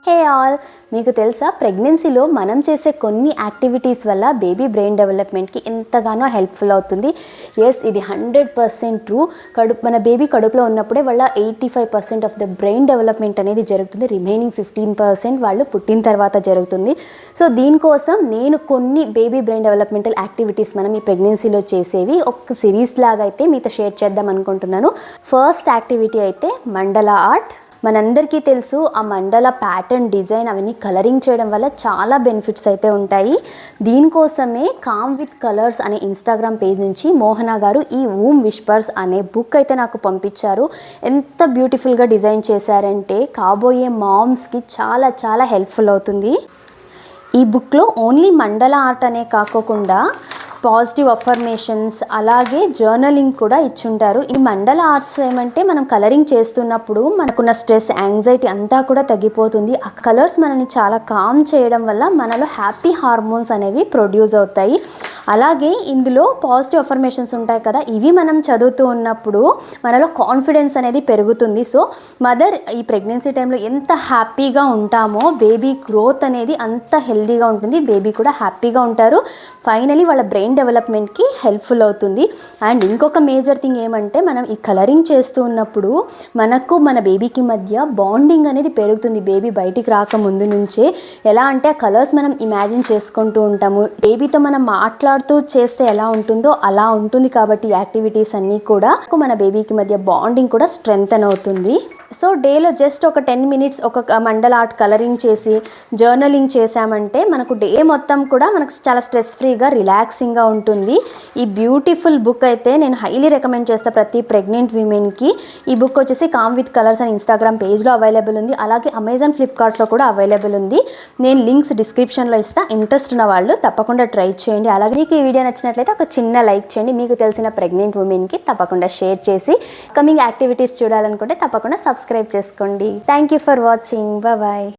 Hey all, మీకు తెలుసా ప్రెగ్నెన్సీలో మనం చేసే కొన్ని యాక్టివిటీస్ వల్ల బేబీ బ్రెయిన్ డెవలప్మెంట్కి ఎంతగానో హెల్ప్ఫుల్ అవుతుంది. ఎస్, ఇది 100% ట్రూ. మన బేబీ కడుపులో ఉన్నప్పుడే వాళ్ళ 85% ఆఫ్ ద బ్రెయిన్ డెవలప్మెంట్ అనేది జరుగుతుంది. రిమైనింగ్ 15% వాళ్ళు పుట్టిన తర్వాత జరుగుతుంది. సో దీనికోసం నేను కొన్ని బేబీ బ్రెయిన్ డెవలప్మెంటల్ యాక్టివిటీస్ మనం ఈ ప్రెగ్నెన్సీలో చేసేవి ఒక సిరీస్ లాగా అయితే మీతో షేర్ చేద్దాం అనుకుంటున్నాను. ఫస్ట్ యాక్టివిటీ అయితే మండలా ఆర్ట్. మనందరికీ తెలుసు, ఆ మండల ప్యాటర్న్ డిజైన్ అవన్నీ కలరింగ్ చేయడం వల్ల చాలా బెనిఫిట్స్ అయితే ఉంటాయి. దీనికోసమే కామ్ విత్ కలర్స్ అనే ఇన్స్టాగ్రామ్ పేజ్ నుంచి మోహన గారు ఈ వూమ్ విస్పర్స్ అనే బుక్ అయితే నాకు పంపించారు. ఎంత బ్యూటిఫుల్గా డిజైన్ చేశారంటే కాబోయే మామ్స్కి చాలా చాలా హెల్ప్ఫుల్ అవుతుంది. ఈ బుక్లో ఓన్లీ మండల ఆర్ట్ అనే కాకోకుండా పాజిటివ్ అఫర్మేషన్స్ అలాగే జర్నలింగ్ కూడా ఇచ్చుంటారు. ఈ మండల ఆర్ట్స్ ఏమంటే మనం కలరింగ్ చేస్తున్నప్పుడు మనకున్న స్ట్రెస్, యాంగ్జైటీ అంతా కూడా తగ్గిపోతుంది. ఆ కలర్స్ మనల్ని చాలా కామ్ చేయడం వల్ల మనలో హ్యాపీ హార్మోన్స్ అనేవి ప్రొడ్యూస్ అవుతాయి. అలాగే ఇందులో పాజిటివ్ అఫర్మేషన్స్ ఉంటాయి కదా, ఇవి మనం చదువుతూ ఉన్నప్పుడు మనలో కాన్ఫిడెన్స్ అనేది పెరుగుతుంది. సో మదర్ ఈ ప్రెగ్నెన్సీ టైంలో ఎంత హ్యాపీగా ఉంటామో బేబీ గ్రోత్ అనేది అంత హెల్తీగా ఉంటుంది, బేబీ కూడా హ్యాపీగా ఉంటారు. ఫైనలీ వాళ్ళ బ్రెయిన్ డెవలప్మెంట్కి హెల్ప్ఫుల్ అవుతుంది. అండ్ ఇంకొక మేజర్ థింగ్ ఏమంటే మనం ఈ కలరింగ్ చేస్తూ ఉన్నప్పుడు మనకు మన బేబీకి మధ్య బాండింగ్ అనేది పెరుగుతుంది. బేబీ బయటికి రాకముందు నుంచే ఎలా అంటే ఆ కలర్స్ మనం ఇమాజిన్ చేసుకుంటూ ఉంటాము. బేబీతో మనం మాట్లాడుతూ చేస్తే ఎలా ఉంటుందో అలా ఉంటుంది. కాబట్టి యాక్టివిటీస్ అన్నీ కూడా మన బేబీకి మధ్య బాండింగ్ కూడా స్ట్రెంగ్తన్ అవుతుంది. సో డేలో జస్ట్ ఒక 10 minutes ఒక మండల ఆర్ట్ కలరింగ్ చేసి జర్నలింగ్ చేసామంటే మనకు డే మొత్తం కూడా మనకు చాలా స్ట్రెస్ ఫ్రీగా రిలాక్సింగ్గా ఉంటుంది. ఈ బ్యూటిఫుల్ బుక్ అయితే నేను హైలీ రికమెండ్ చేస్తాను ప్రతి ప్రెగ్నెంట్ విమెన్కి. ఈ బుక్ వచ్చేసి కామ్ విత్ కలర్స్ అని ఇన్స్టాగ్రామ్ పేజ్లో అవైలబుల్ ఉంది. అలాగే అమెజాన్, ఫ్లిప్కార్ట్లో కూడా అవైలబుల్ ఉంది. నేను లింక్స్ డిస్క్రిప్షన్లో ఇస్తాను. ఇంట్రెస్ట్ ఉన్న వాళ్ళు తప్పకుండా ట్రై చేయండి. అలాగే మీకు ఈ వీడియో నచ్చినట్లయితే ఒక చిన్న లైక్ చేయండి. మీకు తెలిసిన ప్రెగ్నెంట్ ఉమెన్కి తప్పకుండా షేర్ చేసి కమింగ్ యాక్టివిటీస్ చూడాలనుకుంటే తప్పకుండా సబ్స్క్రైబ్ చేసుకోండి. Thank you for watching. Bye.